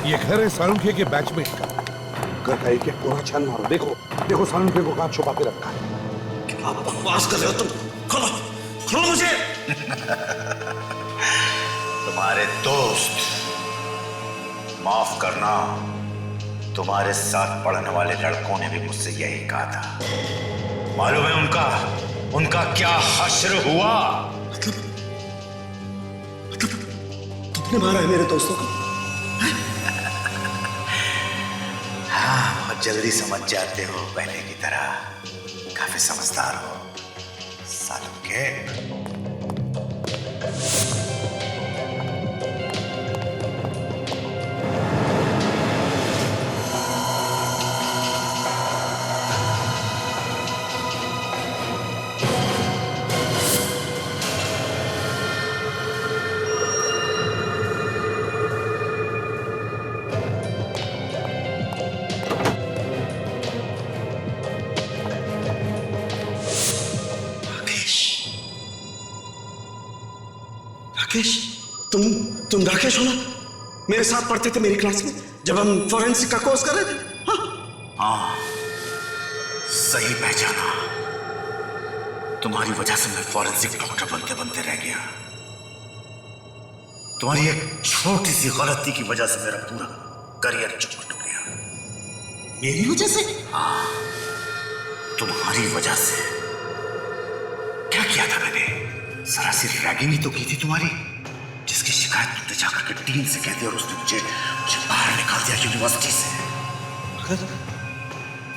ये घर है सालुंखे के बैचमेट का। घर का एक एक कोना छान मारो। देखो देखो सालुंखे को कहां छुपा के रखा है। क्या बकवास कर रहे हो तुम? खोलो खोलो मुझे। तुम्हारे दोस्त, माफ करना, तुम्हारे साथ पढ़ने वाले लड़कों ने भी मुझसे यही कहा था। मालूम है उनका क्या हश्र हुआ? मतलब तुमने मारा है मेरे दोस्तों को? हाँ, बहुत जल्दी समझ जाते हो, पहले की तरह काफी समझदार हो सालुंखे। राकेश, तुम राकेश हो ना? मेरे साथ पढ़ते थे मेरी क्लास में जब हम फॉरेंसिक का कोर्स कर रहे थे। हाँ, सही पहचाना। तुम्हारी वजह से मैं फॉरेंसिक डॉक्टर बनते बनते रह गया। तुम्हारी एक छोटी सी गलती की वजह से मेरा पूरा करियर चौपट हो गया। मेरी वजह से? हाँ, तुम्हारी वजह से। क्या किया था मैंने? जरा सी रैगिंग ही तो की थी तुम्हारी, जिसकी शिकायत तुमने जाकर के डीन से कह दी और उसने मुझे बाहर निकाल दिया यूनिवर्सिटी से। मगर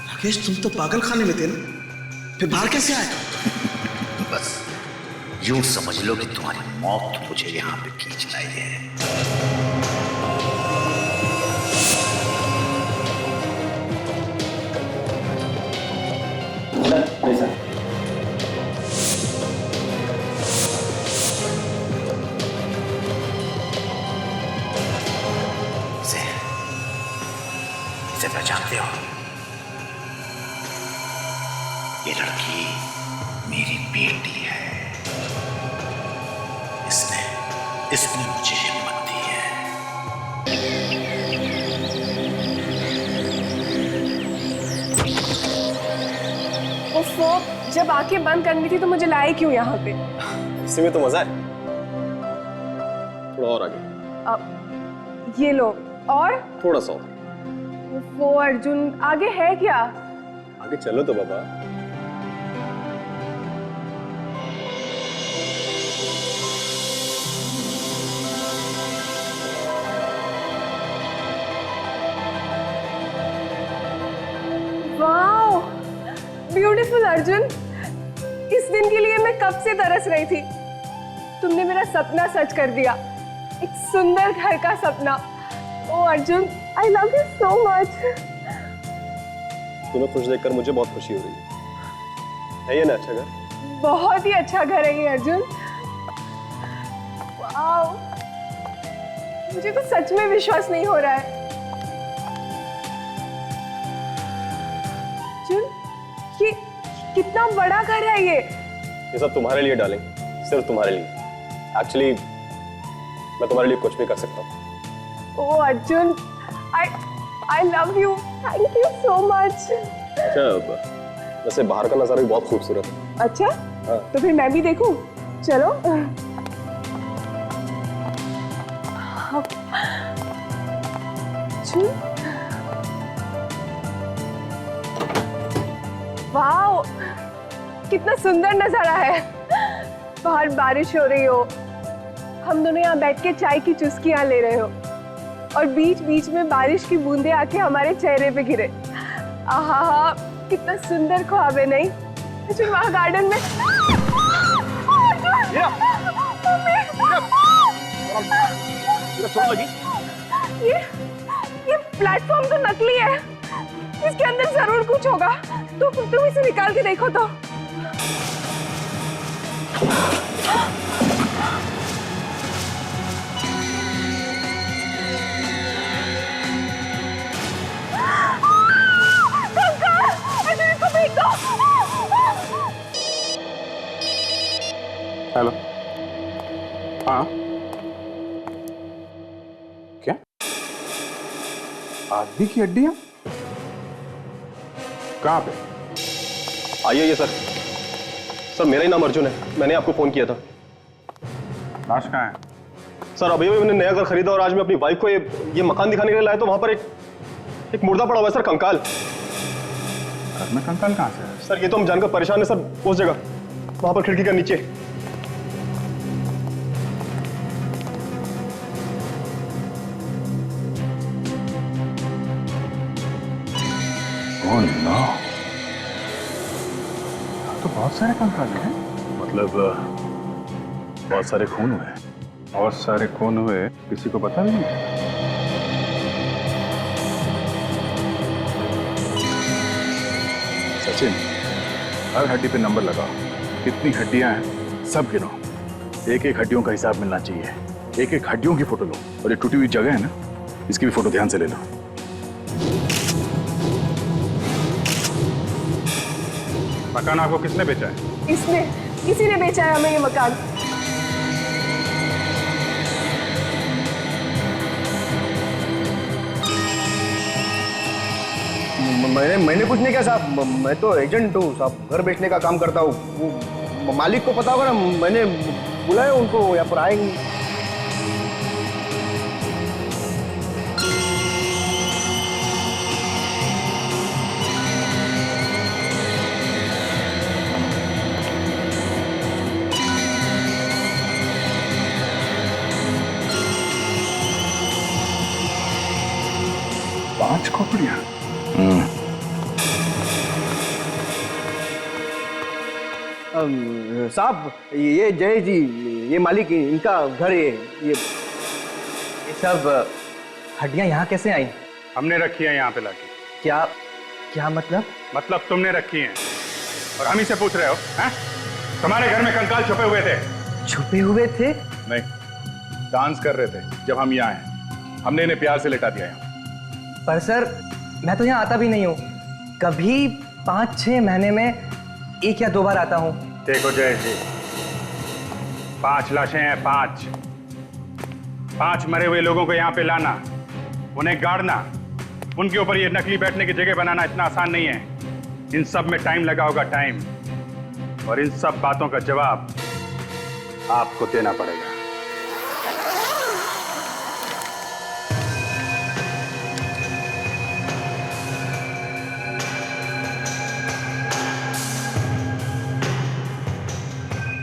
राकेश, तुम तो पागल खाने में थे ना, फिर बाहर कैसे आए? बस यूं समझ लो कि तुम्हारी मौत मुझे यहां पे खींच लाई है। इसे पहचानते हो? ये लड़की मेरी बेटी है। इसने मुझे हिम्मत दी है। ओफो, जब आंखें बंद करनी थी तो मुझे लाए क्यों यहाँ पे? इसी में तो मजा है। थोड़ा और आगे। ये लो। और थोड़ा सा और। वो अर्जुन, आगे है क्या? आगे चलो तो बाबा। Wow, beautiful Arjun. इस दिन के लिए मैं कब से तरस रही थी। तुमने मेरा सपना सच कर दिया, एक सुंदर घर का सपना। ओ Arjun, I love you so much. तुम्हें खुश देखकर मुझे बहुत खुशी हो रही है ये ना अच्छा घर? बहुत ही अच्छा घर है ये अर्जुन। वाओ, मुझे तो सच में विश्वास नहीं हो रहा है। अर्जुन, ये कितना बड़ा घर है ये सब तुम्हारे लिए डालें, सिर्फ तुम्हारे लिए। एक्चुअली मैं तुम्हारे लिए कुछ भी कर सकता हूँ। ओ Arjun, I love you, thank you so much. अच्छा, वैसे बाहर का नजारा भी बहुत खूबसूरत है। अच्छा, हाँ। तो फिर मैं भी देखूं? चलो। वाओ, कितना सुंदर नजारा है। बाहर बारिश हो रही हो, हम दोनों यहाँ बैठ के चाय की चुस्कियां ले रहे हो और बीच बीच में बारिश की बूंदें आके हमारे चेहरे पे गिरे। आहा, कितना सुंदर ख्वाब है, नहीं? अच्छा, वहाँ गार्डन में ये प्लेटफॉर्म तो नकली है, इसके अंदर जरूर कुछ होगा। तुम इसे निकाल के देखो तो। हेलो। हाँ, क्या? आदमी की हड्डियां कहां पे? आइए सर। सर मेरा ही नाम अर्जुन है, मैंने आपको फोन किया था। लाश कहां है? सर अभी मैंने नया घर खरीदा और आज मैं अपनी वाइफ को ये मकान दिखाने के लिए लाया तो वहां पर एक मुर्दा पड़ा हुआ है सर, कंकाल। घर में कंकाल कहां से है? सर ये तो हम जानकर परेशान है सर, उस जगह वहां पर खिड़की के नीचे। ओह नो, तो बहुत सारे कंकाल हैं। मतलब बहुत सारे खून हुए। बहुत सारे खून हुए, किसी को पता भी नहीं। सचिन, हर हड्डी पे नंबर लगाओ, कितनी हड्डियां हैं सब गिनो। एक एक हड्डियों का हिसाब मिलना चाहिए। एक एक हड्डियों की फोटो लो, और ये टूटी हुई जगह है ना, इसकी भी फोटो ध्यान से ले लो। मकान आपको किसने बेचा है? इसने, किसी ने बेचा है हमें ये मकान। मैंने कुछ नहीं किया साहब, मैं तो एजेंट हूँ साहब, घर बेचने का काम करता हूँ। वो मालिक को पता होगा ना, मैंने बुलाया उनको, यहाँ पर आएंगे। पांच खोपड़ियां। साहब ये जय जी, ये मालिक, इनका घर ये सब हड्डियां यहाँ कैसे आई? हमने रखी है यहाँ पे लाके। क्या क्या मतलब? मतलब तुमने रखी हैं और हम ही से पूछ रहे हो? हैं? तुम्हारे घर में कंकाल छुपे हुए थे। छुपे हुए थे? नहीं, डांस कर रहे थे जब हम यहाँ आए। हमने इन्हें प्यार से लेटा दिया यहाँ। पर सर मैं तो यहाँ आता भी नहीं हूँ, कभी 5-6 महीने में 1 या 2 बार आता हूँ। देखो जय जी, 5 लाशें हैं, 5 मरे हुए लोगों को यहाँ पे लाना, उन्हें गाड़ना, उनके ऊपर ये नकली बैठने की जगह बनाना इतना आसान नहीं है। इन सब में टाइम लगा होगा, टाइम, और इन सब बातों का जवाब आपको देना पड़ेगा।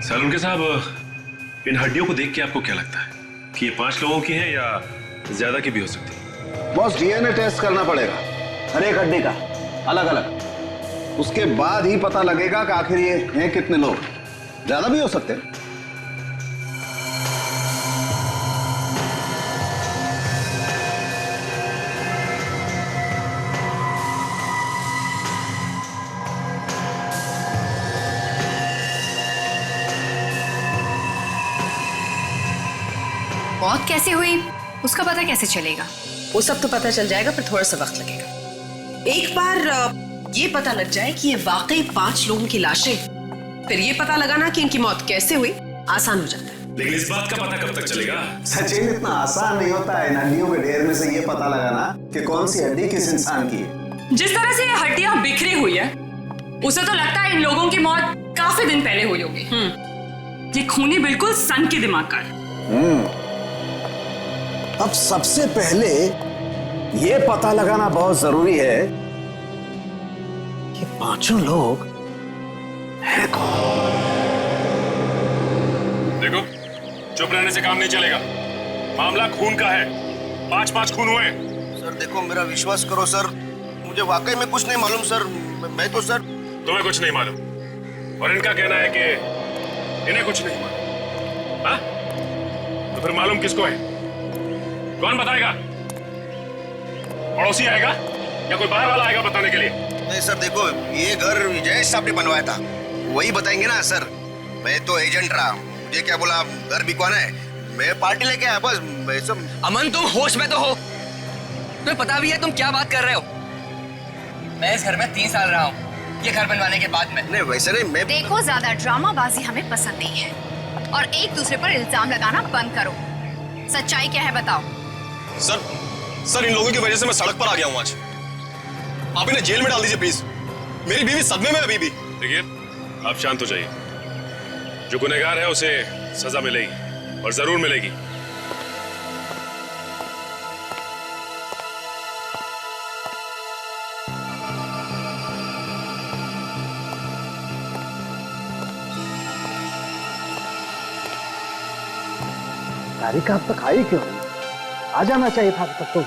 सालुंके साहब, इन हड्डियों को देख के आपको क्या लगता है कि ये 5 लोगों की हैं या ज्यादा की भी हो सकती है? बॉस, डीएनए टेस्ट करना पड़ेगा हर एक हड्डी का अलग अलग, उसके बाद ही पता लगेगा कि आखिर ये हैं कितने लोग। ज्यादा भी हो सकते हैं। मौत कैसे हुई उसका पता कैसे चलेगा? वो सब तो पता चल जाएगा, पर थोड़ा सा वक्त लगेगा। एक बार ये पता लग जाए कि ये वाकई 5 लोगों की लाशें, फिर ये पता लगाना कि इनकी मौत कैसे हुई आसान हो जाता है। लेकिन इस बात का पता कब तक चलेगा? सचिन, इतना आसान नहीं होता है हड्डियों के ढेर में से ये पता लगाना कि कौन सी हड्डी किस इंसान की है। जिस तरह से ये हड्डियां बिखरी हुई है, उसे तो लगता है इन लोगों की मौत काफी दिन पहले हुई होगी। ये खूनी बिल्कुल सन के दिमाग का है। अब सबसे पहले ये पता लगाना बहुत जरूरी है कि 5 लोग हैं कौन। देखो, चुप रहने से काम नहीं चलेगा। मामला खून का है, 5 खून हुए। सर देखो, मेरा विश्वास करो सर, मुझे वाकई में कुछ नहीं मालूम सर। मैं तो सर, तुम्हें कुछ नहीं मालूम और इनका कहना है कि इन्हें कुछ नहीं मालूम। हाँ? तो फिर मालूम किसको है? कौन बताएगा? पड़ोसी आएगा या कोई बाहर वाला आएगा बताने के लिए? नहीं सर, देखो ये घर विजय साहब ने बनवाया था, वही बताएंगे ना सर। मैं तो एजेंट रहा, मुझे क्या बोला, घर बिकवाना है, मैं पार्टी लेके आया बस। मैं सब। अमन, तुम होश में तो हो? तुम्हें पता भी है तुम क्या बात कर रहे हो? मैं इस घर में 3 साल रहा हूँ, ये घर बनवाने के बाद में। नहीं वैसे नहीं, मैं देखो, ज्यादा ड्रामाबाजी हमें पसंद नहीं है और एक दूसरे पर इल्जाम लगाना बंद करो। सच्चाई क्या है बताओ। सर सर इन लोगों की वजह से मैं सड़क पर आ गया हूं आज। आप इन्हें जेल में डाल दीजिए प्लीज। मेरी बीवी सदमे में है अभी भी। देखिए, आप शांत हो जाइए। जो गुनहगार है उसे सजा मिलेगी और जरूर मिलेगी। तारिका अब तक आई क्यों? आ जाना चाहिए था अब तक तो।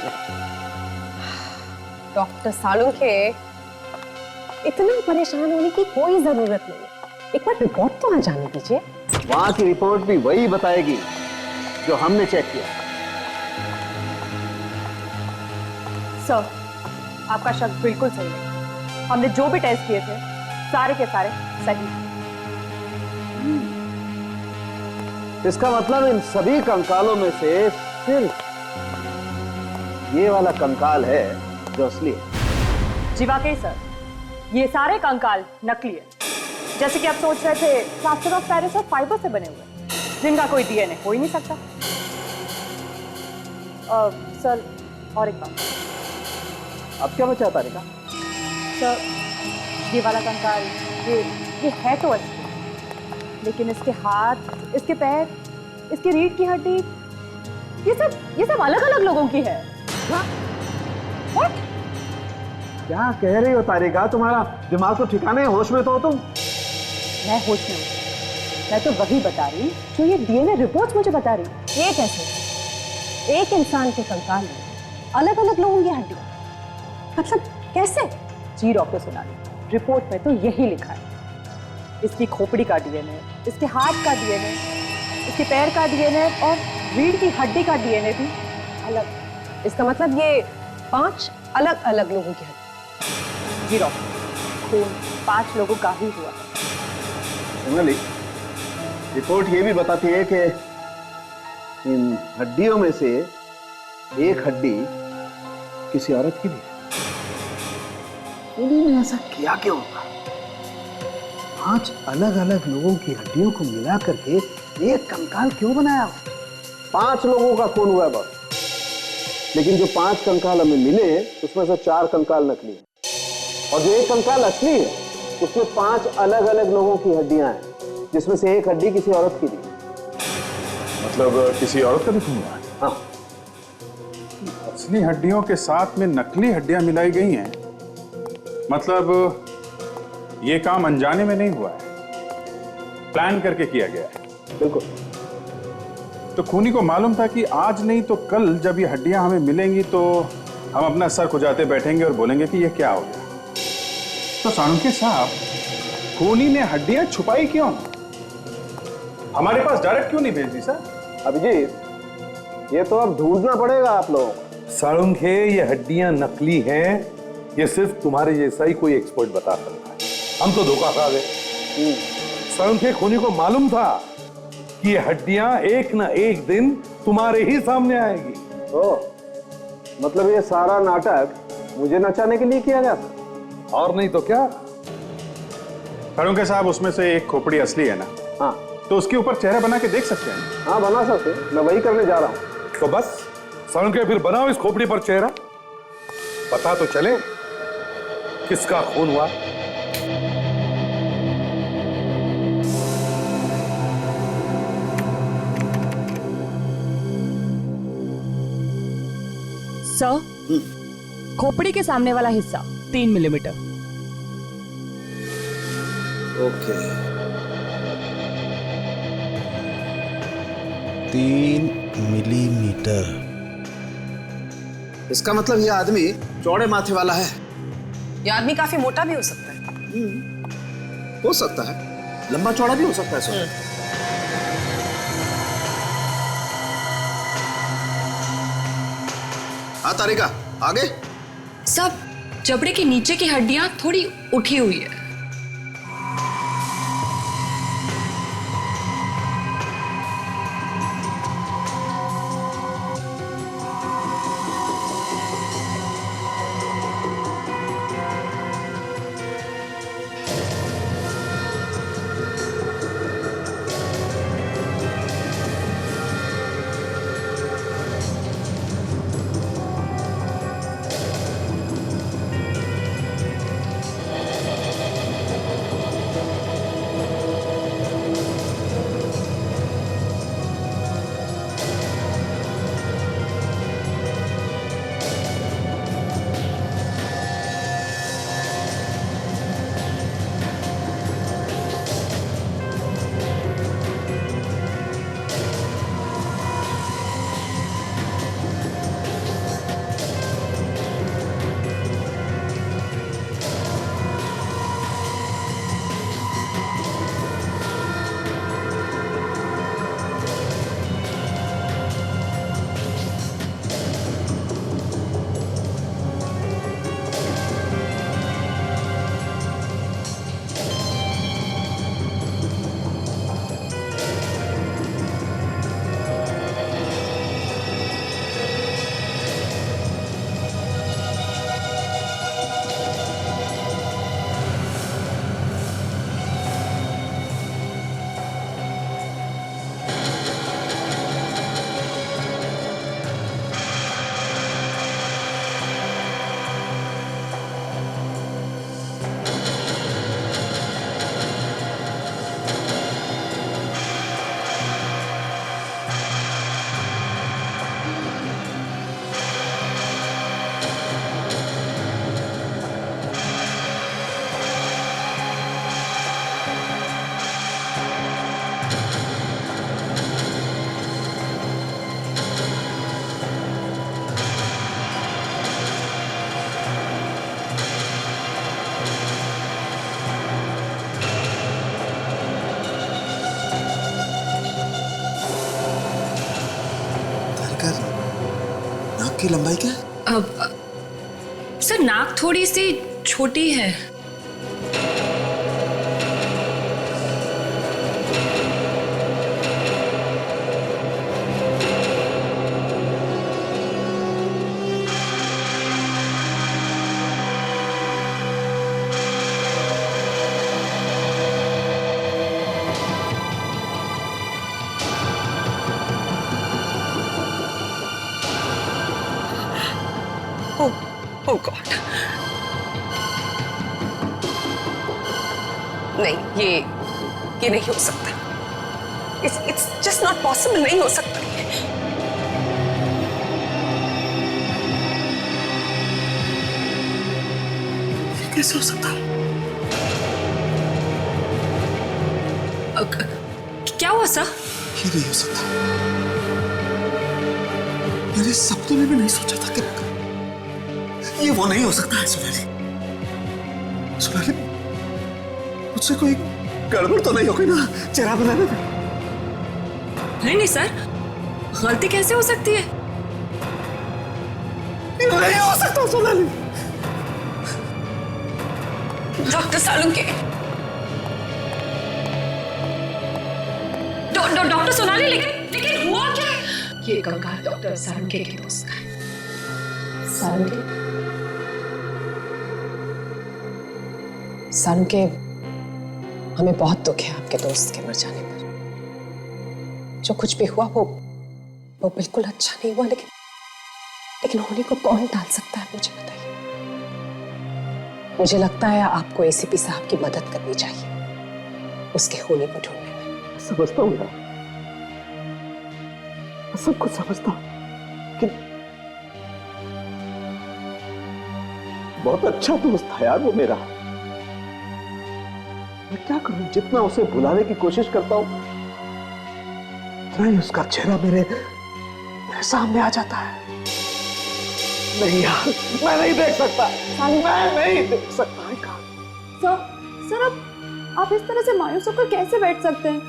डॉक्टर सालुंखे, इतना परेशान होने की कोई जरूरत नहीं है। एक बार रिपोर्ट तो आ जाने दीजिए। वहां की रिपोर्ट भी वही बताएगी जो हमने चेक किया। सर, आपका शक बिल्कुल सही है। हमने जो भी टेस्ट किए थे सारे के सारे सही हैं। इसका मतलब इन सभी कंकालों में से सिर्फ ये वाला कंकाल है जो असली है। जी वाकई सर, ये सारे कंकाल नकली है। जैसे कि आप सोच रहे थे, प्लास्टर ऑफ पेरिस और फाइबर से बने हुए, जिनका कोई डीएनए हो ही नहीं सकता। सर, और एक बात। अब क्या बचा तारिका? सर, ये वाला कंकाल ये है तो असली, लेकिन इसके हाथ, इसके पैर, इसकी रीढ़ की हड्डी, ये सब अलग अलग लोगों की है। What? क्या कह रही हो तारिका? तुम्हारा दिमाग तो ठिकाने है, होश में तो हो तुम? मैं होश में हूँ। मैं तो वही बता रही जो ये डीएनए रिपोर्ट मुझे बता रही। ये कैसे एक इंसान के कंकाल में अलग अलग लोगों की हड्डियां? मतलब कैसे? जी डॉक्टर सोनाली, रिपोर्ट में तो यही लिखा है। इसकी खोपड़ी का डीएनए, इसके हाथ का डीएनए, इसके पैर का डीएनए और रीढ़ की हड्डी का डीएनए भी अलग। इसका मतलब ये 5 अलग अलग लोगों की हड्डी। जी डॉक्टर, खून 5 लोगों का ही हुआ। सोनाली, रिपोर्ट ये भी बताती है कि इन हड्डियों में से एक हड्डी किसी औरत की भी है। उन्होंने ऐसा किया क्यों होगा? 5 अलग अलग लोगों की हड्डियों को मिला करके एक कंकाल क्यों बनाया? 5 लोगों का खून हुआ है बस, लेकिन जो 5 कंकाल हमें मिले उसमें से 4 कंकाल नकली हैं, और जो एक कंकाल असली है उसमें 5 अलग अलग लोगों की हड्डियां हैं, जिसमें से एक हड्डी किसी औरत की थी। मतलब किसी औरत का भी खून हुआ है? हाँ। असली हड्डियों के साथ में नकली हड्डियां मिलाई गई हैं। मतलब ये काम अनजाने में नहीं हुआ है, प्लान करके किया गया है। बिल्कुल। तो खूनी को मालूम था कि आज नहीं तो कल जब ये हड्डियां हमें मिलेंगी तो हम अपना सर खुजाते बैठेंगे और बोलेंगे कि ये क्या हो गया। तो सालुंखे साहब, खूनी ने हड्डियां छुपाई क्यों? हमारे पास डायरेक्ट क्यों नहीं भेज दी सर? अभिजीत, ये तो अब ढूंढना पड़ेगा आप लोगों को। सालुंखे, ये हड्डियां नकली हैं, ये सिर्फ तुम्हारे जैसा ही कोई एक्सपर्ट बता सकता है। हम तो धोखा खा गए। सालुंखे, खूनी को मालूम था कि ये हड्डियां एक ना एक दिन तुम्हारे ही सामने आएगी। ओह, मतलब ये सारा नाटक मुझे नचाने के लिए किया गया था? और नहीं तो क्या। सालुंखे साहब, उसमें से एक खोपड़ी असली है ना? हाँ। तो उसके ऊपर चेहरा बना के देख सकते हैं? हाँ, बना सकते हैं। मैं वही करने जा रहा हूं। तो बस सालुंखे, फिर बनाओ इस खोपड़ी पर चेहरा, पता तो चले किसका खून हुआ। सर, खोपड़ी के सामने वाला हिस्सा 3 मिलीमीटर। Okay, 3 millimetre. इसका मतलब ये आदमी चौड़े माथे वाला है। ये आदमी काफी मोटा भी हो सकता है। हो सकता है, लंबा चौड़ा भी हो सकता है सर। हाँ तारिका, आगे। सब जबड़े के नीचे की हड्डियां थोड़ी उठी हुई है। की लंबाई क्या है? सर नाक थोड़ी सी छोटी है। Oh God. नहीं, ये नहीं हो सकता। It's just not possible, नहीं हो सकता ये। कैसे हो सकता है? क्या हुआ सर? ये नहीं हो सकता। मैंने सपने में भी नहीं सोचा था कि ये वो नहीं हो सकता है। सोनाली, सोनाली, मुझसे कोई गड़बड़ तो नहीं हो गई ना चेहरा बनाने में? नहीं सर, गलती कैसे हो सकती है? ये नहीं हो सकता सोनाली। डॉक्टर सालुंके, डॉक्टर सोनाली, लेकिन हुआ क्या? ये कंकाल डॉक्टर सालुंके के दोस्त का है। सालुंके, हमें बहुत दुख है आपके दोस्त के मर जाने पर। जो कुछ भी हुआ वो बिल्कुल अच्छा नहीं हुआ, लेकिन होने को कौन टाल सकता है, मुझे बताइए। मुझे लगता है आपको एसीपी साहब की मदद करनी चाहिए उसके होने को ढूंढने में। समझता हूँ यार, सब कुछ समझता हूँ, लेकिन बहुत अच्छा दोस्त था यार वो मेरा। मैं क्या करूं, जितना उसे भुलाने की कोशिश करता हूं उतना ही उसका चेहरा मेरे सामने आ जाता है। नहीं यार, मैं नहीं देख सकता, मैं नहीं देख सकता। सर आप इस तरह से मायूस होकर कैसे बैठ सकते हैं?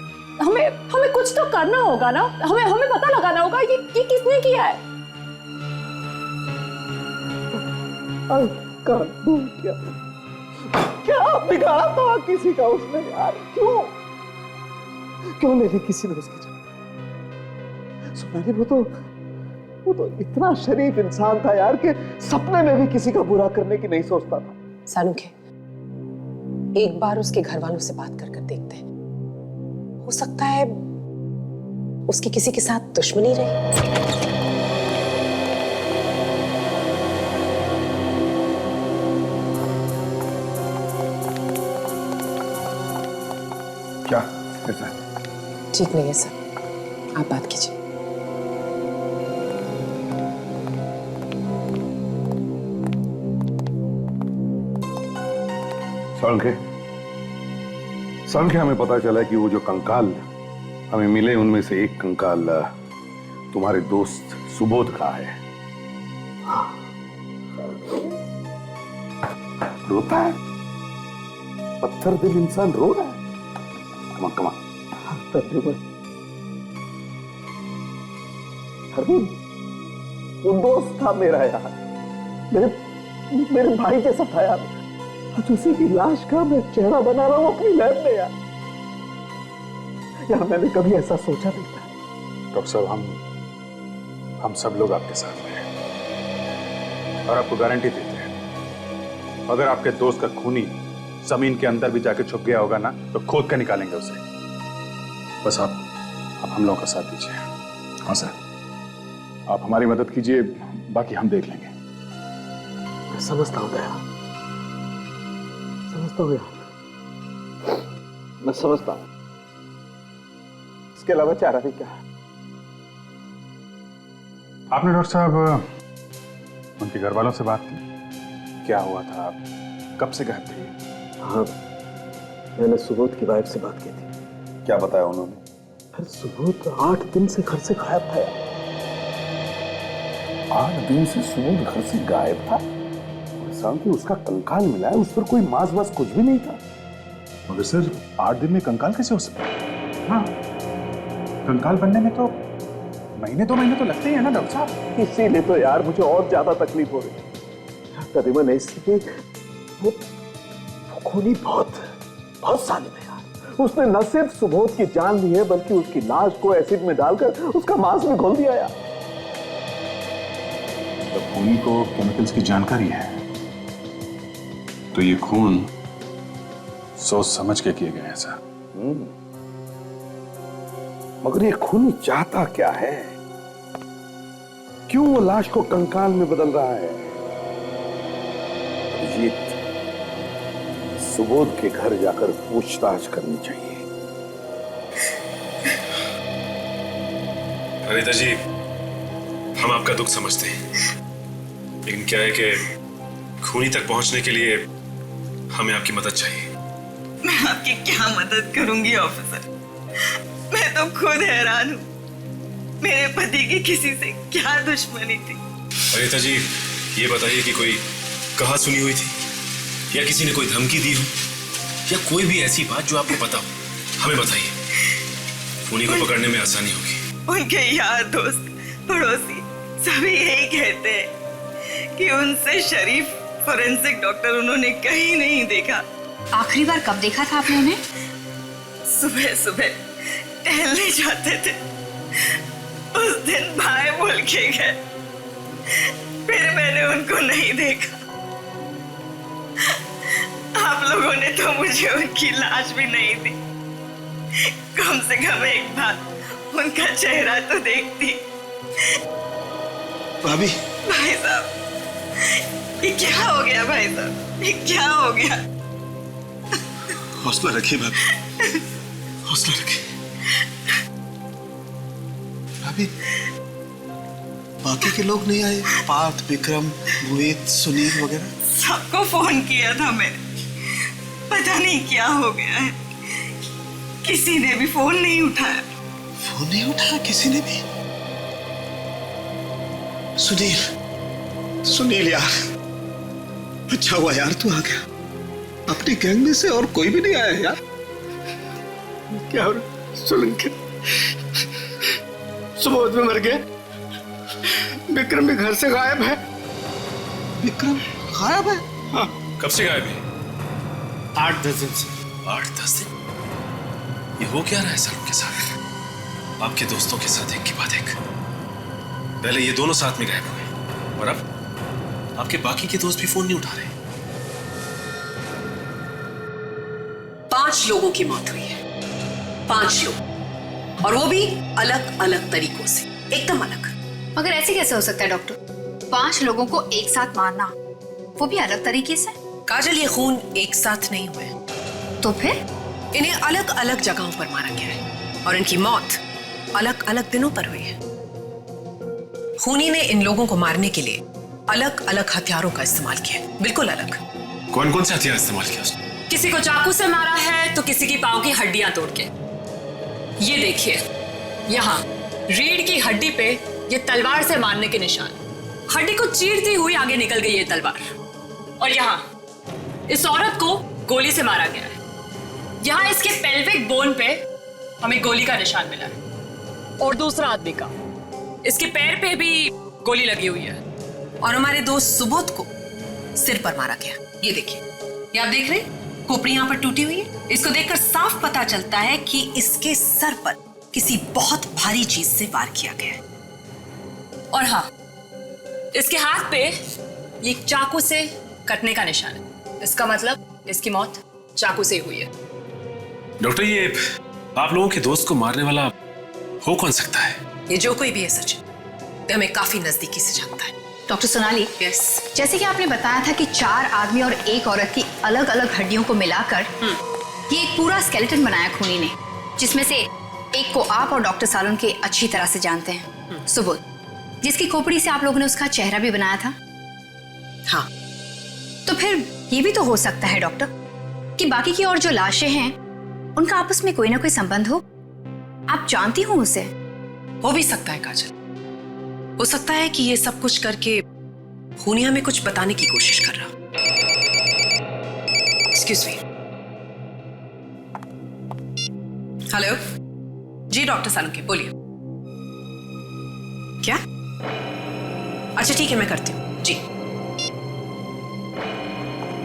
हमें कुछ तो करना होगा ना, हमें पता लगाना होगा ये किसने किया है। क्या बिगाड़ा था किसी का उसने यार? क्यों ले ली किसी ने उसकी जान? सुनाली, वो तो इतना शरीफ इंसान था यार कि सपने में भी किसी का बुरा करने की नहीं सोचता था। सालुंके, एक बार उसके घर वालों से बात कर देखते हैं, हो सकता है उसकी किसी के साथ दुश्मनी रही। क्या कैसा है? ठीक नहीं है सर, आप बात कीजिए। सालुंके, हमें पता चला कि वो जो कंकाल हमें मिले उनमें से एक कंकाल तुम्हारे दोस्त सुबोध का है। रोता है, पत्थर दिल इंसान रो रहा है। कमा वो दोस्त था मेरा यार, मेरे भाई जैसा था यार। आज उसी की लाश का मैं चेहरा बना रहा हूं अपनी लैब में यार। मैंने कभी ऐसा सोचा नहीं था। डॉक्टर साहब, हम सब लोग आपके साथ हैं और आपको गारंटी देते हैं, अगर आपके दोस्त का खूनी जमीन के अंदर भी जाके छुप गया होगा ना, तो खोद कर निकालेंगे उसे। बस आप हम लोगों का साथ दीजिए। हाँ सर, आप हमारी मदद कीजिए, बाकी हम देख लेंगे। मैं समझता हूँ दया, समझता हूँ यार, मैं समझता हूँ। इसके अलावा चारा भी क्या है? आपने डॉक्टर साहब उनके घर वालों से बात की? क्या हुआ था, आप कब से गायब थे? हाँ, मैंने सुबोध की वाइफ से बात की थी। क्या बताया उन्होंने? फिर सुबोध 8 दिन से घर से गायब था यार। 8 दिन से सुबोध घर से गायब था? कि उसका कंकाल मिला है, उस पर कोई मांस वास कुछ भी नहीं था। मगर सर 8 दिन में कंकाल कैसे हो सकता है? हाँ, कंकाल बनने में तो महीने 2 महीने तो लगते ही है ना डॉक्टर साहब। इसीलिए तो यार मुझे और ज्यादा तकलीफ हो रही है। करीबन ऐसी वो खूनी बहुत सालिम है यार। उसने न सिर्फ सुबोध की जान ली है बल्कि उसकी लाश को एसिड में डालकर उसका मांस में घोल दिया यार। तो खूनी को केमिकल्स की जानकारी है तो ये खून सोच समझ के किए गए हैं सर। मगर ये खूनी चाहता क्या है? क्यों वो लाश को कंकाल में बदल रहा है? अभिजीत, सुबोध के घर जाकर पूछताछ करनी चाहिए। अनिता जी, हम आपका दुख समझते हैं, लेकिन क्या है कि खूनी तक पहुंचने के लिए हमें आपकी मदद चाहिए। मैं आपकी क्या मदद करूंगी ऑफिसर? मैं तो खुद हैरान हूँ। मेरे पति की किसी से क्या दुश्मनी थी? अनिता जी, ये बताइए कि कोई कहां सुनी हुई थी या किसी ने कोई धमकी दी हो या कोई भी ऐसी बात जो आपको पता हो, हमें बताइए। खूनी को पकड़ने में आसानी होगी। उनके यार दोस्त पड़ोसी सभी यही कहते हैं कि उनसे शरीफ फोरेंसिक डॉक्टर उन्होंने कहीं नहीं देखा। आखिरी बार कब देखा था आपने उन्हें? सुबह सुबह टहलने जाते थे, उस दिन भाई बोल के गए, फिर मैंने उनको नहीं देखा। आप लोगों ने तो मुझे उनकी लाश भी नहीं दी। कम से कम एक बार उनका चेहरा तो देखती। भाभी, भाई साहब, ये क्या हो गया भाई साहब? ये क्या हो गया? हौसला रखिए भाभी, हौसला रखिए। भाभी, बाकी के लोग नहीं आए? पार्थ, विक्रम, मोहित, सुनील वगैरह? सबको फोन किया था मैंने, पता नहीं क्या हो गया है। किसी ने भी फोन नहीं उठाया। फोन नहीं उठाया किसी ने भी? सुनील यार, अच्छा हुआ यार तू आ गया। अपनी गैंग में से और कोई भी नहीं आया यार। क्या हो रहा? सोलंकी सुबोध में मर गया, विक्रम भी घर से गायब है। विक्रम गायब है? हाँ। कब से गायब है? 8-10 दिन से। 8-10 दिन? ये हो क्या रहा है सर उनके साथ? आपके दोस्तों के साथ एक के बाद एक। पहले ये दोनों साथ में गायब हुए और अब आपके बाकी के दोस्त भी फोन नहीं उठा रहे। 5 लोगों की मौत हुई है, 5 लोग, और वो भी अलग अलग तरीकों से, एकदम अलग। मगर ऐसे कैसे हो सकता है डॉक्टर? 5 लोगों को एक साथ मारना, वो भी अलग तरीके से? काजल, ये खून एक साथ नहीं हुए, तो फिर इन्हें अलग अलग जगहों पर मारा गया है और इनकी मौत अलग अलग दिनों पर हुई है। खूनी ने इन लोगों को मारने के लिए अलग अलग हथियारों का इस्तेमाल किया, बिल्कुल अलग। कौन कौन से हथियार इस्तेमाल किया उसने? किसी को चाकू से मारा है तो किसी की पांव की हड्डियां तोड़ के। ये देखिए, यहाँ रीढ़ की हड्डी पे ये तलवार से मारने के निशान, हड्डी को चीरती हुई आगे निकल गई ये तलवार। और यहाँ इस औरत को गोली से मारा गया है। यहाँ इसके पेल्विक बोन पे हमें गोली का निशान मिला है, और दूसरा आदमी का इसके पैर पे भी गोली लगी हुई है। और हमारे दोस्त सुबोध को सिर पर मारा गया। ये देखिए, ये आप देख रहे हैं, खोपड़ी यहाँ पर टूटी हुई है। इसको देखकर साफ पता चलता है कि इसके सर पर किसी बहुत भारी चीज से वार किया गया है। और हाँ, इसके हाथ पे ये चाकू से कटने का निशान है। इसका मतलब इसकी मौत चाकू से हुई है। डॉक्टर, ये आप लोगों के दोस्त को मारने वाला हो कौन सकता है? ये जो कोई भी है सचिन, तो हमें काफी नजदीकी से जानता है। डॉक्टर सोनाली, यस, जैसे कि आपने बताया था कि 4 आदमी और 1 औरत की अलग अलग हड्डियों को मिलाकर ये एक पूरा स्केलेटन बनाया खूनी ने, जिसमें से एक को आप और डॉक्टर सालोन के अच्छी तरह से जानते हैं, सुबोध, जिसकी खोपड़ी से आप लोगों ने उसका चेहरा भी बनाया था। हाँ, तो फिर ये भी तो हो सकता है डॉक्टर कि बाकी की और जो लाशें हैं उनका आपस में कोई ना कोई संबंध हो। आप जानती हो उसे? हो भी सकता है काजल, हो सकता है कि ये सब कुछ करके खूनी हमें कुछ बताने की कोशिश कर रहा। Excuse me. हेलो जी, डॉक्टर सालुंके, बोलिए। क्या? अच्छा ठीक है, मैं करती हूँ जी।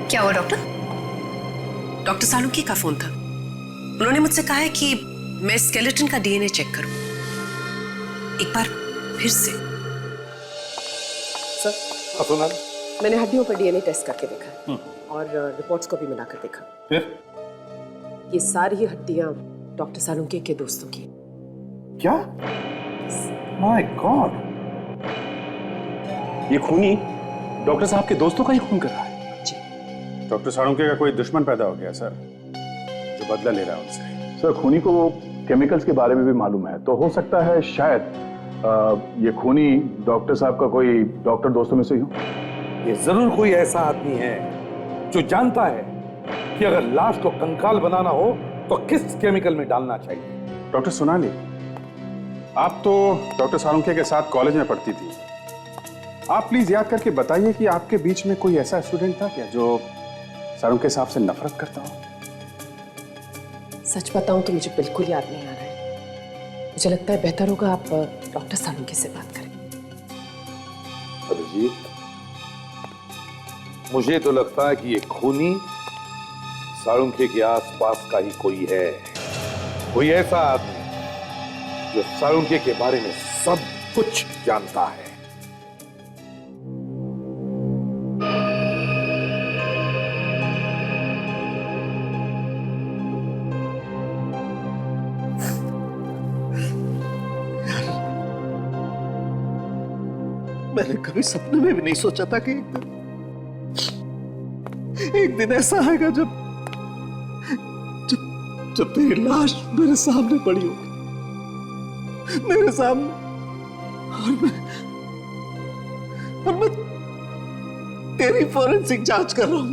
क्या हुआ डॉक्टर? डॉक्टर सालुंके का फोन था। उन्होंने मुझसे कहा है कि मैं स्केलेटन का डीएनए चेक करूं। एक बार फिर से। सर सोनाली, मैंने हड्डियों पर डीएनए टेस्ट करके देखा और रिपोर्ट्स को भी मिलाकर देखा। फिर ये सारी हड्डियां डॉक्टर सालुंके के दोस्तों की। क्या? माय गॉड, ये खूनी डॉक्टर साहब के दोस्तों का ही खून कर रहा है। डॉक्टर सालुंके का कोई दुश्मन पैदा हो गया सर, जो बदला ले रहा है उनसे। सर खूनी को वो केमिकल्स के बारे में भी मालूम है, तो हो सकता है शायद ये खूनी डॉक्टर साहब का कोई डॉक्टर दोस्तों में से ही हो। ये जरूर कोई ऐसा आदमी है जो जानता है कि अगर लाश को कंकाल बनाना हो तो किस केमिकल में डालना चाहिए। डॉक्टर सोनाली, आप तो डॉक्टर सालुंके के साथ कॉलेज में पढ़ती थी। आप प्लीज याद करके बताइए कि आपके बीच में कोई ऐसा स्टूडेंट था क्या जो सालुंके साहब से नफरत करता हो? सच बताऊं तो मुझे बिल्कुल याद नहीं आ रहा है। मुझे लगता है बेहतर होगा आप डॉक्टर सालुंके से बात करें। अभिजीत, मुझे तो लगता है कि ये खूनी सालुंके के आसपास का ही कोई है, कोई ऐसा आदमी जो सालुंके के बारे में सब कुछ जानता है। मैंने कभी सपने में भी नहीं सोचा था कि एक दिन ऐसा आएगा जब जब जब तेरी लाश मेरे सामने पड़ी होगी, मेरे सामने, और मैं तेरी फॉरेंसिक जांच कर रहा हूं।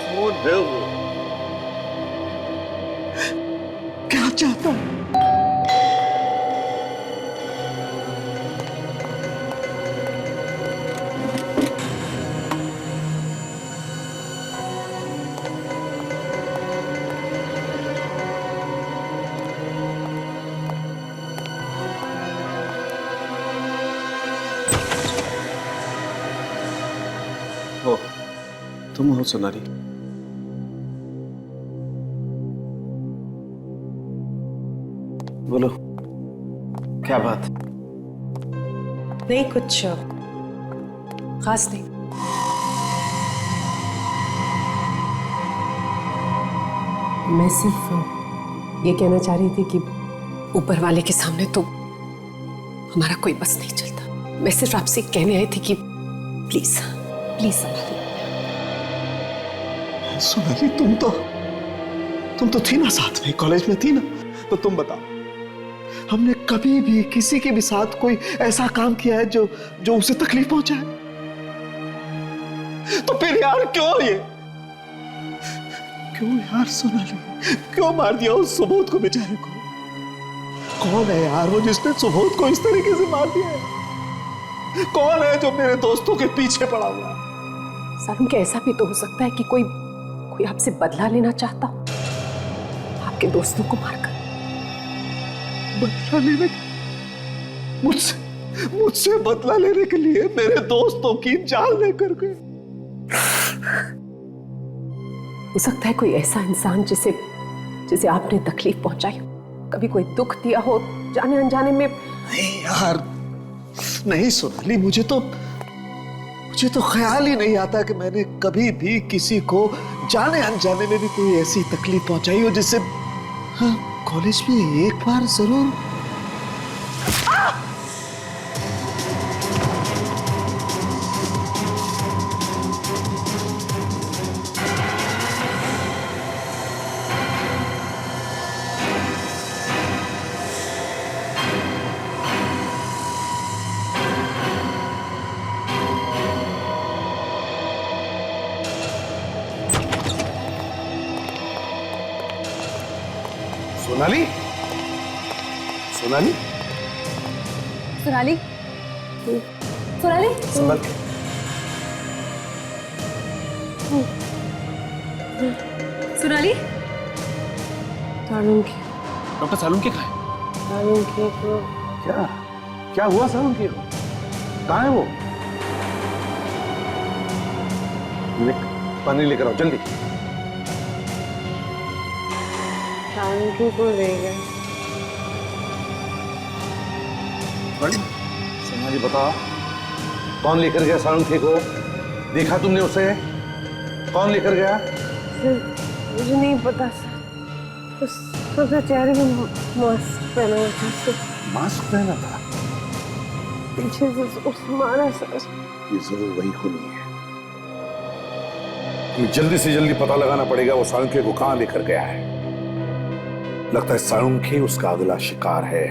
कौन है वो? क्या चाहता है? हो, तुम हो सोनाली? बोलो, क्या बात? नहीं, कुछ खास नहीं। मैं सिर्फ ये कहना चाह रही थी कि ऊपर वाले के सामने तो हमारा कोई बस नहीं चलता। मैं सिर्फ आपसे कहने आई थी कि प्लीज प्लीज संभालिए। सोनाली, तुम तो थी ना साथ में, कॉलेज में थी ना, तो तुम बताओ, हमने कभी भी किसी के भी साथ कोई ऐसा काम किया है जो उसे तकलीफ पहुंचाए? तो फिर यार क्यों ये, क्यों यार सोनाली, क्यों मार दिया उस सुबोध को बेचारे को? कौन है यार वो जिसने सुबोध को इस तरीके से मार दिया है? कौन है जो मेरे दोस्तों के पीछे पड़ा हुआ है? सालुंके, ऐसा भी तो हो सकता है कि कोई आपसे बदला लेना चाहता हो, आपके दोस्तों को मारकर। बदला लेने, मुझसे बदला लेने के लिए मेरे दोस्तों की जान लेकर गए। हो सकता है कोई ऐसा इंसान जिसे आपने तकलीफ पहुंचाई हो, कभी कोई दुख दिया हो जाने अनजाने में। नहीं यार, नहीं सोनाली, मुझे तो ख्याल ही नहीं आता कि मैंने कभी भी किसी को जाने अनजाने में भी कोई ऐसी तकलीफ पहुंचाई हो जिससे, हाँ, कॉलेज में एक बार जरूर। सोनाली, सोनाली, सोनाली, सोनाली, संभल के। सोनाली, सालुंके, डॉक्टर सालुंके कहाँ है? सालुंके को क्या क्या हुआ सालुंखे को? कहाँ है वो? पानी लेकर आओ जल्दी। सालुंखे को ले गए। सोना जी बताओ, कौन लेकर गया सालुंखे को? देखा तुमने उसे? कौन लेकर गया? सर मुझे नहीं पता सर, उसके चेहरे में मास्क पहना हुआ था सर। मास्क पहना था? पीछे से उसने मारा सर। ये जरूर वही खूनी है। हमें जल्दी से जल्दी पता लगाना पड़ेगा वो सालुंखे को कहां लेकर गया है। लगता है सालुंखे उसका अगला शिकार है।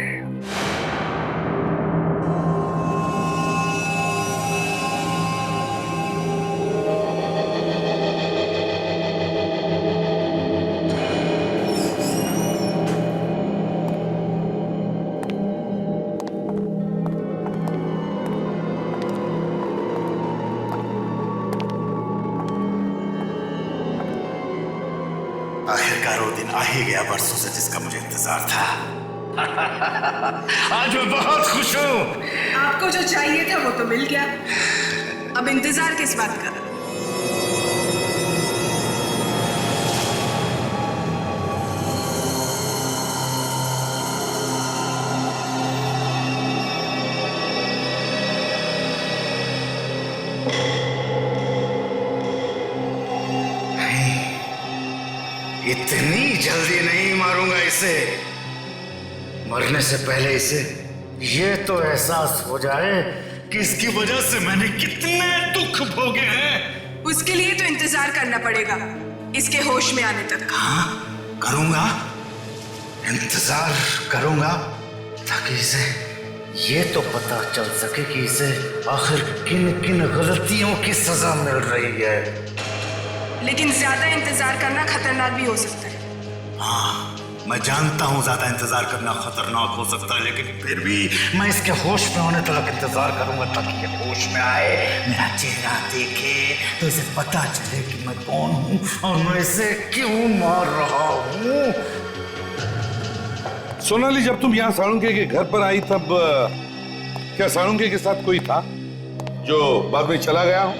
आखिरकार वो दिन आ ही गया बरसों से जिसका मुझे इंतजार था। आज मैं बहुत खुश हूँ। आपको जो चाहिए था वो तो मिल गया, अब इंतजार किस बात का? इतनी जल्दी नहीं मारूंगा इसे। मरने से पहले इसे ये तो एहसास हो जाए कि इसकी वजह से मैंने कितने दुख भोगे हैं। उसके लिए तो इंतजार करना पड़ेगा, इसके होश में आने तक। हाँ करूंगा, इंतजार करूंगा, ताकि इसे ये तो पता चल सके कि इसे आखिर किन किन गलतियों की सजा मिल रही है। लेकिन ज्यादा इंतजार करना खतरनाक भी हो सकता है। हाँ मैं जानता हूँ ज्यादा इंतजार करना खतरनाक हो सकता है, लेकिन फिर भी मैं इसके होश में होने तक इंतजार करूंगा, ताकि ये होश में आए, मेरा चेहरा देखे, तो इसे पता चले कि मैं कौन हूँ और मैं इसे क्यों मार रहा हूँ। सोनाली, जब तुम यहाँ सालुंखे के घर पर आई तब क्या सालुंखे के साथ कोई था जो बाद में चला गया हो?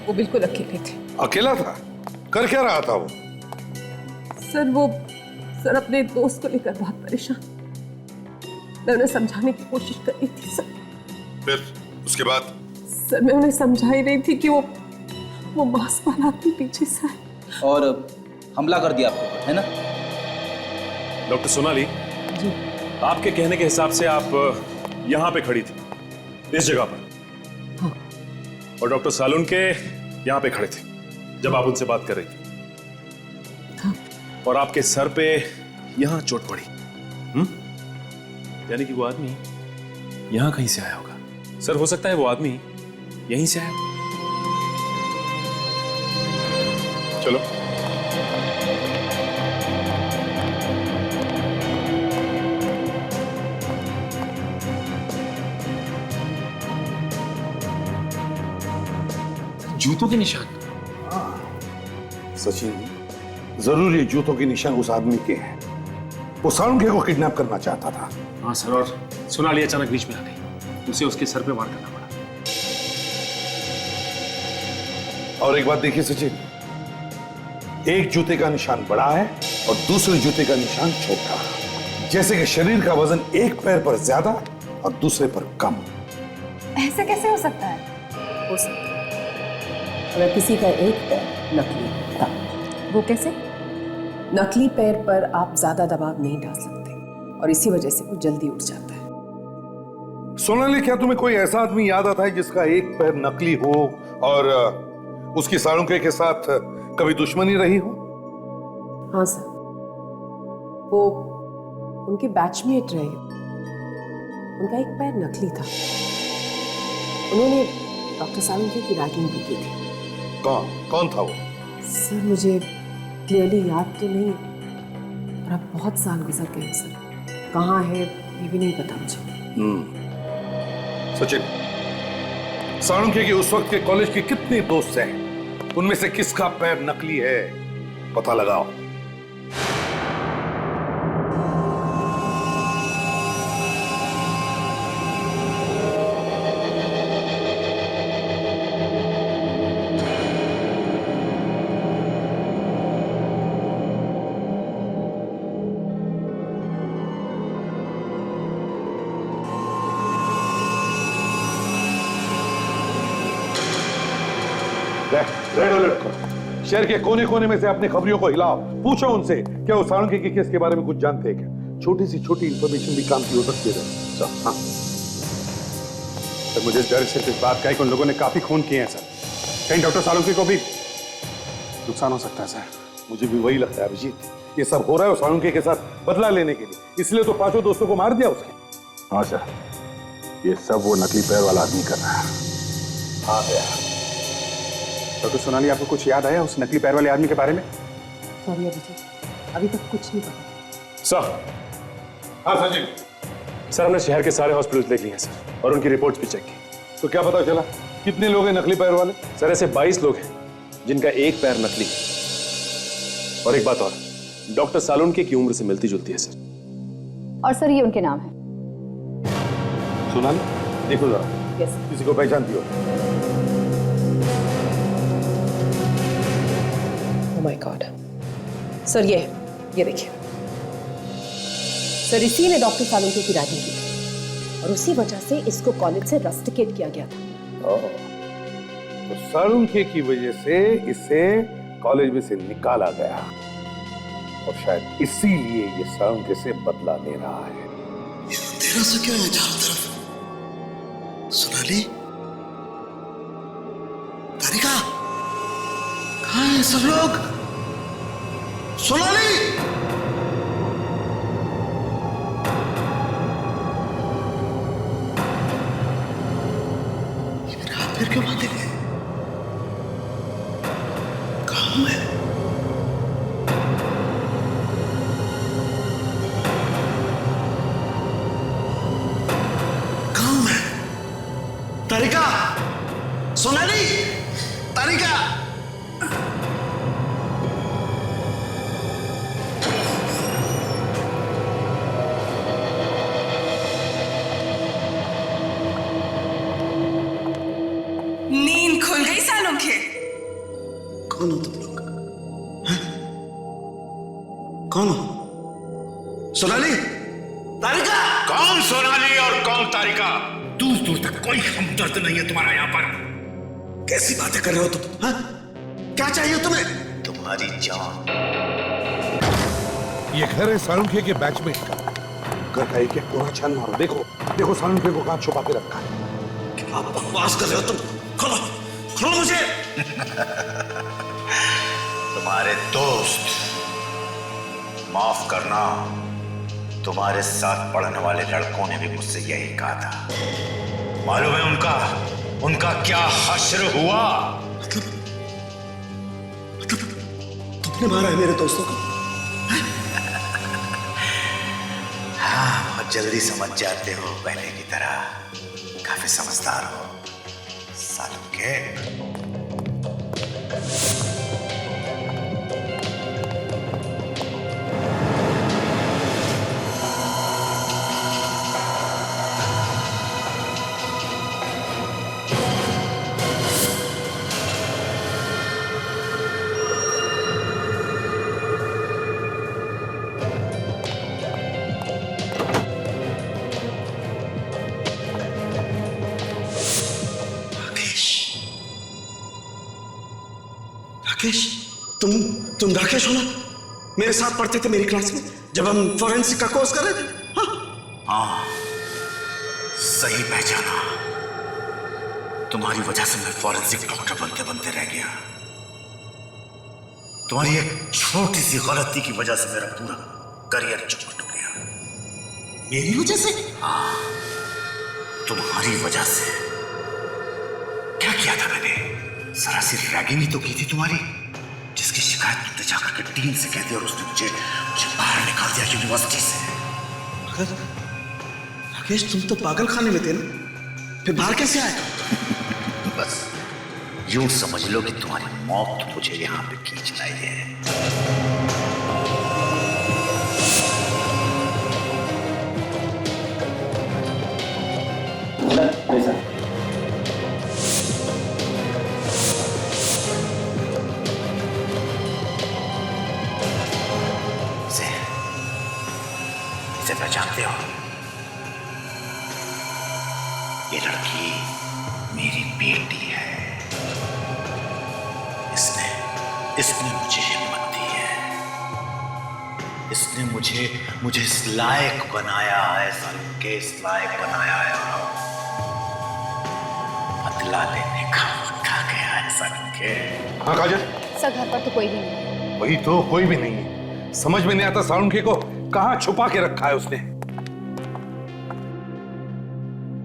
वो बिल्कुल अकेले थे। अकेला था? कर क्या रहा था वो? सर अपने दोस्त को लेकर बहुत परेशान। मैं उन्हें समझाने की कोशिश कर रही थी सर। फिर उसके बाद? सर मैं उन्हें समझा ही रही थी कि वो मास्क वाला आपके पीछे से है और हमला कर दिया आपको, है ना? डॉक्टर सोनाली जी, आपके कहने के हिसाब से आप यहाँ पे खड़ी थी, इस जगह पर। हाँ। और डॉक्टर सालुंखे यहाँ पे खड़े थे जब आप उनसे बात कर रही थी। हाँ। और आपके सर पे यहाँ चोट पड़ी। यानी कि वो आदमी यहाँ कहीं से आया होगा। सर हो सकता है वो आदमी यहीं से आया। चलो जूतों के निशान। सचिन, जरूर ये जूतों के निशान उस आदमी के हैं। वो सालुंखे को किडनैप करना चाहता था। हाँ सर, और सोनाली अचानक बीच में आ गई, उसे उसके सर पे वार करना पड़ा। और एक बात देखिए सचिन, एक जूते का निशान बड़ा है और दूसरे जूते का निशान छोटा। जैसे कि शरीर का वजन एक पैर पर ज्यादा और दूसरे पर कम। ऐसा कैसे हो सकता है? हो सकता है अगर किसी का एक पैर नकली था। वो कैसे? नकली पैर पर आप ज्यादा दबाव नहीं डाल सकते और इसी वजह से वो जल्दी उठ जाता है। सोनाली, क्या तुम्हें कोई ऐसा आदमी याद आता है जिसका एक पैर नकली हो और उसकी सालुंखे के साथ कभी दुश्मनी रही हो? हाँ सर, वो उनके बैचमेट रहे। उनका एक पैर नकली था। उन्होंने डॉक्टर सालुंखे की रैगिंग भी की थी। कौन था वो? सर मुझे क्लियरली याद तो नहीं, और अब बहुत साल गुजर गए हैं सर। कहाँ है ये भी नहीं पता मुझे। सचिन, सालुंखे के उस वक्त के कॉलेज के कितने दोस्त हैं? उनमें से किसका पैर नकली है पता लगाओ। रेड अलर्ट करो। शहर के कोने कोने में से अपनी खबरियों को हिलाओ, पूछो उनसे क्या वो साळुंखे के केस के बारे में कुछ जानते हैं क्या? छोटी सी छोटी इंफॉर्मेशन भी काम की हो सकती है। हाँ सर, मुझे डर सिर्फ इस बात का है कि उन लोगों ने काफी खून किए हैं सर। कहीं डॉक्टर साळुंखे को भी नुकसान हो सकता है सर। मुझे भी वही लगता है अभिजीत, ये सब हो रहा है साळुंखे के साथ बदला लेने के लिए, इसलिए तो 5 दोस्तों को मार दिया उसके। हाँ सर, ये सब वो नकली पैर वाला आदमी कर रहा है। हाँ गया। डॉक्टर सोनाली, आपको कुछ याद आया उस नकली पैर वाले आदमी के बारे में? सॉरी अभिजीत, अभी तक कुछ नहीं पता। सर। हाँ संजीव। सर, हमने शहर के सारे हॉस्पिटल देख लिए हैं सर, और उनकी रिपोर्ट्स भी चेक की। तो क्या पता चला कितने लोग हैं नकली पैर वाले? सर, ऐसे 22 लोग हैं जिनका एक पैर नकली है। और एक बात और, डॉक्टर साळुंखे की उम्र से मिलती जुलती है सर। और सर ये उनके नाम है। सोनाली देखो जरा, किसी को पहचानती हो? ओह माय गॉड सर, ये देखिए सर, इसी ने डॉक्टर साळुंखे की रैगिंग की थी और उसी वजह से इसको कॉलेज से रस्टिकेट किया गया था। तो साळुंखे की वजह से इसे कॉलेज में से निकाला गया और शायद इसीलिए ये साळुंखे से बदला ले रहा है। तेरा से क्यों है चारों तरफ? सोनाली, तारिका, कहाँ हैं सब लोग? सोनाली, ये मेरे हाथ पैर क्यों बांधे गए? कहाँ हूं मैं? तारिका, सोनाली, तारिका, नींद खुल गई साळुंखे? कौन हो तुम लोग? हैं? कौन हो? सोनाली, तारिका। कौन सोनाली और कौन तारिका? दूर दूर तक कोई हमदर्द नहीं है तुम्हारा यहाँ पर। कैसी बातें कर रहे हो तुम? हाँ? क्या चाहिए तुम्हें? तुम्हारी जान। ये घर है साळुंखे के बैचमेट का। घर का एक एक कोना छान मारो, देखो देखो साळुंखे को कहाँ छुपा के रखा है। क्या बकवास कर रहे हो तुम? खोलो, खोलो मुझे। तुम्हारे दोस्त, माफ करना, तुम्हारे साथ पढ़ने वाले लड़कों ने भी मुझसे यही कहा था। मालूम है उनका क्या हश्र हुआ? मतलब तुमने मारा है मेरे दोस्तों को? हाँ, बहुत जल्दी समझ जाते हो, पहले की तरह काफी समझदार हो साळुंखे। राकेश, तुम राकेश हो ना? मेरे साथ पढ़ते थे मेरी क्लास में जब हम फॉरेंसिक का कोर्स कर रहे थे। हाँ, सही पहचाना। तुम्हारी वजह से मैं फॉरेंसिक डॉक्टर बनते बनते रह गया। तुम्हारी एक छोटी सी गलती की वजह से मेरा पूरा करियर चौपट हो गया। मेरी वजह से? हाँ, तुम्हारी वजह से। क्या किया था मैंने? सरासर रैगिंग ही तो की थी तुम्हारी, जिसकी शिकायत तुमने जाकर के डीन से कह दी और उसने मुझे बाहर निकाल दिया यूनिवर्सिटी से। मगर राकेश, तुम तो पागल खाने में थे ना, फिर बाहर कैसे आए? बस यूं समझ लो कि तुम्हारी मौत मुझे यहां पे खींच लाई है। इसे पहचानते हो? ये लड़की मेरी बेटी है। इसने मुझे हिम्मत दी है, इसने मुझे इस लायक बनाया है, सालुम के इस लायक बनाया है। बदला लेने का वक्त आ गया है सालुम के। हाँ काजल, सर घर पर तो कोई भी नहीं। वही तो, कोई भी नहीं है। समझ में नहीं आता सालुंखे को कहां छुपा के रखा है उसने।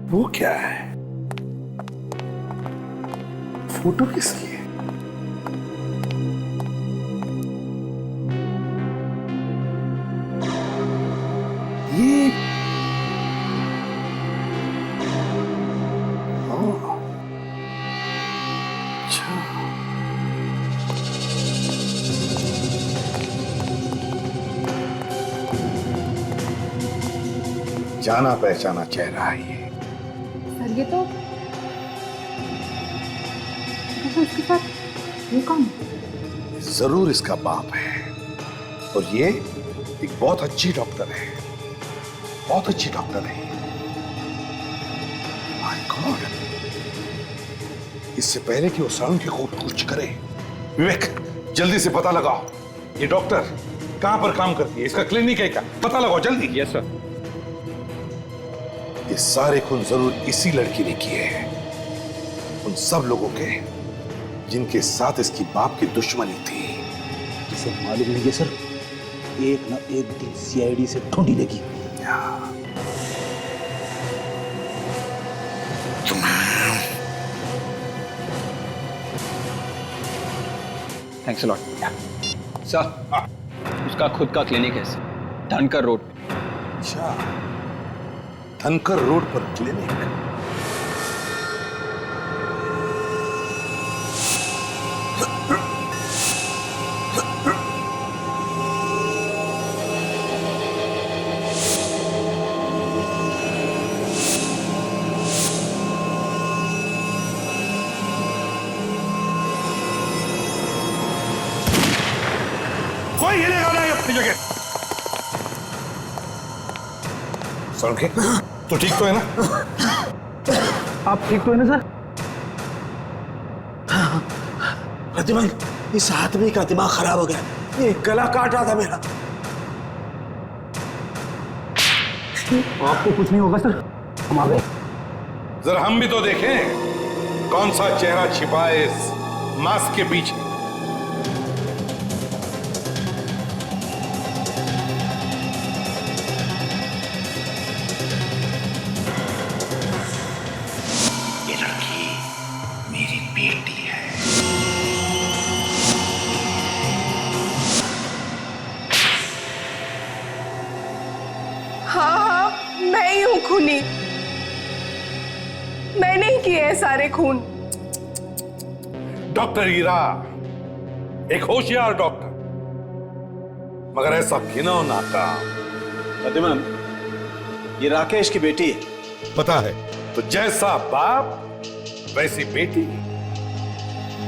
वो क्या है? फोटो किसकी है? ये अच्छा, जाना पहचाना चेहरा है ये। सर ये तो इसके साथ ये कौन? जरूर इसका बाप है, और ये एक बहुत अच्छी डॉक्टर है, बहुत अच्छी डॉक्टर है। माय गॉड, इससे पहले कि वो सालुंखे को कुछ करे, विवेक जल्दी से पता लगाओ ये डॉक्टर कहां पर काम करती है, इसका क्लिनिक है क्या, पता लगाओ जल्दी। Yes sir. ये सारे खून जरूर इसी लड़की ने किए हैं, उन सब लोगों के जिनके साथ इसकी बाप की दुश्मनी थी। जिसे मालूम नहीं है सर, एक ना एक दिन सीआईडी से ढूंढी लेगी। Thanks a lot sir. उसका खुद का क्लिनिक है सर, धनकर रोड। अच्छा, धनकर रोड पर क्लिनिक। कोई हिलेगा नहीं अपनी जगह। सालुंखे, तो ठीक तो है ना? आप ठीक तो है ना सर? प्रतिमन, इस आदमी का दिमाग खराब हो गया, ये गला काट रहा था मेरा। आपको कुछ नहीं होगा सर, हम आ गए। जरा हम भी तो देखें कौन सा चेहरा छिपा है इस मास्क के पीछे। ये लड़की मेरी बेटी है। हाँ हाँ, मैं ही हूँ खूनी। मैंने ही किए हैं सारे खून। डॉक्टर हीरा एक होशियार डॉक्टर, मगर ऐसा घिनौना काम। प्रतिमन, ये राकेश की बेटी है। पता है, तो जैसा बाप वैसी बेटी।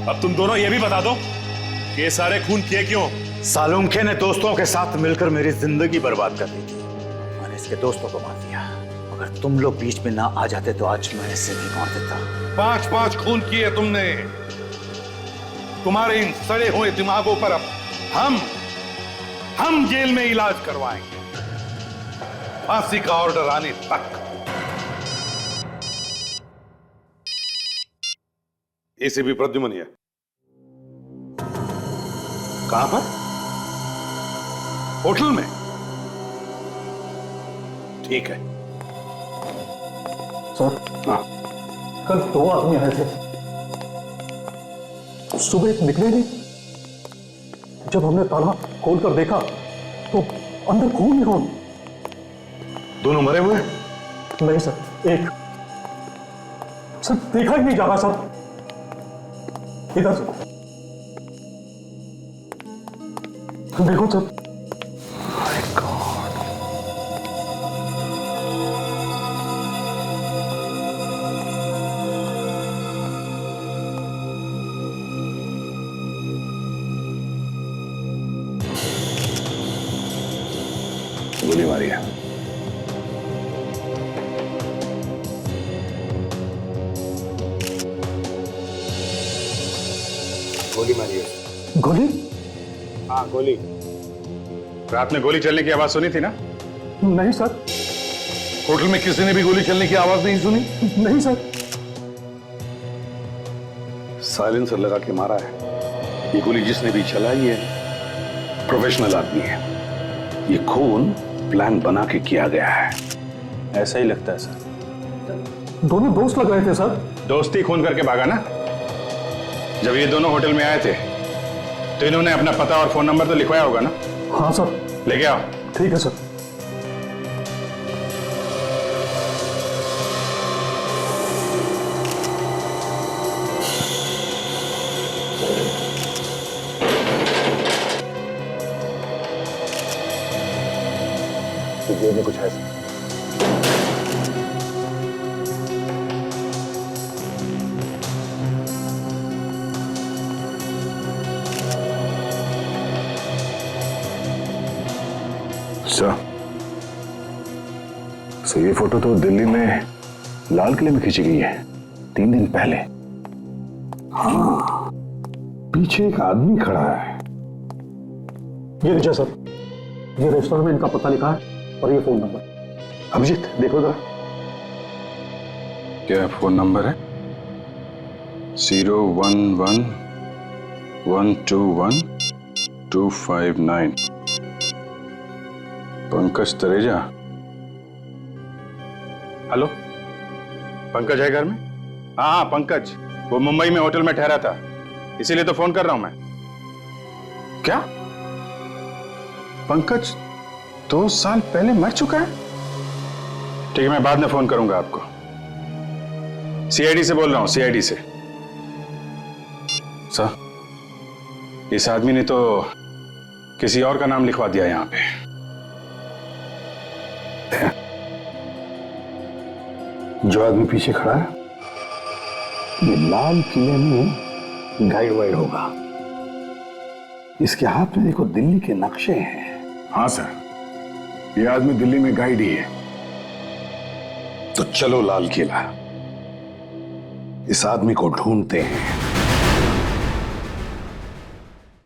अब तुम दोनों ये भी बता दो कि ये सारे खून किए क्यों? सालुंखे ने दोस्तों के साथ मिलकर मेरी जिंदगी बर्बाद कर दी थी। मैंने इसके दोस्तों को मार दिया। अगर तुम लोग बीच में ना आ जाते तो आज मैं इसे भी मार देता। 5-5 खून किए तुमने। तुम्हारे इन सड़े हुए दिमागों पर अब हम जेल में इलाज करवाएंगे, फांसी का ऑर्डर आने तक। एसीपी प्रद्युमन है। कहां पर? होटल में? ठीक है सर। हाँ, कल 2 आदमी आए थे, सुबह निकले नहीं। जब हमने ताला खोल कर देखा तो अंदर खून ही खून। दोनों मरे हुए? नहीं सर, एक सर देखा ही नहीं जा रहा सर। इधर से देखो सर। गोली मारी है। गोली मारी है। गोली? हाँ गोली। रात में गोली चलने की आवाज सुनी थी ना? नहीं सर। होटल में किसी ने भी गोली चलने की आवाज नहीं सुनी? नहीं सर। साइलेंसर लगा के मारा है। ये गोली जिसने भी चलाई है प्रोफेशनल आदमी है। ये खून प्लान बना के किया गया है। ऐसा ही लगता है सर। दोनों दोस्त लग रहे थे सर। दोस्ती खून करके भागा ना? जब ये दोनों होटल में आए थे तो इन्होंने अपना पता और फोन नंबर तो लिखवाया होगा ना? हाँ सर। लेके आओ। ठीक है सर। जेब में कुछ है सर। सर ये फोटो तो दिल्ली में लाल किले में खींची गई है 3 दिन पहले। हाँ, पीछे एक आदमी खड़ा है। ये लीजिए सर, ये रेस्टोरेंट में इनका पता लिखा है और ये फोन नंबर। अभिजीत देखो जरा। क्या फोन नंबर है? 011121259। पंकज तरेजा। हेलो, पंकज है घर में? हाँ हाँ पंकज, वो मुंबई में होटल में ठहरा था, इसीलिए तो फोन कर रहा हूं मैं। क्या पंकज 2 साल पहले मर चुका है? ठीक है, मैं बाद में फोन करूंगा आपको। सीआईडी से बोल रहा हूं, सीआईडी से। सर, इस आदमी ने तो किसी और का नाम लिखवा दिया यहां पे। जो आदमी पीछे खड़ा है ये लाल किले में गाइड वाइड होगा। इसके हाथ में देखो दिल्ली के नक्शे हैं। हाँ सर, ये आदमी दिल्ली में गाइड ही है। तो चलो लाल किला, इस आदमी को ढूंढते हैं।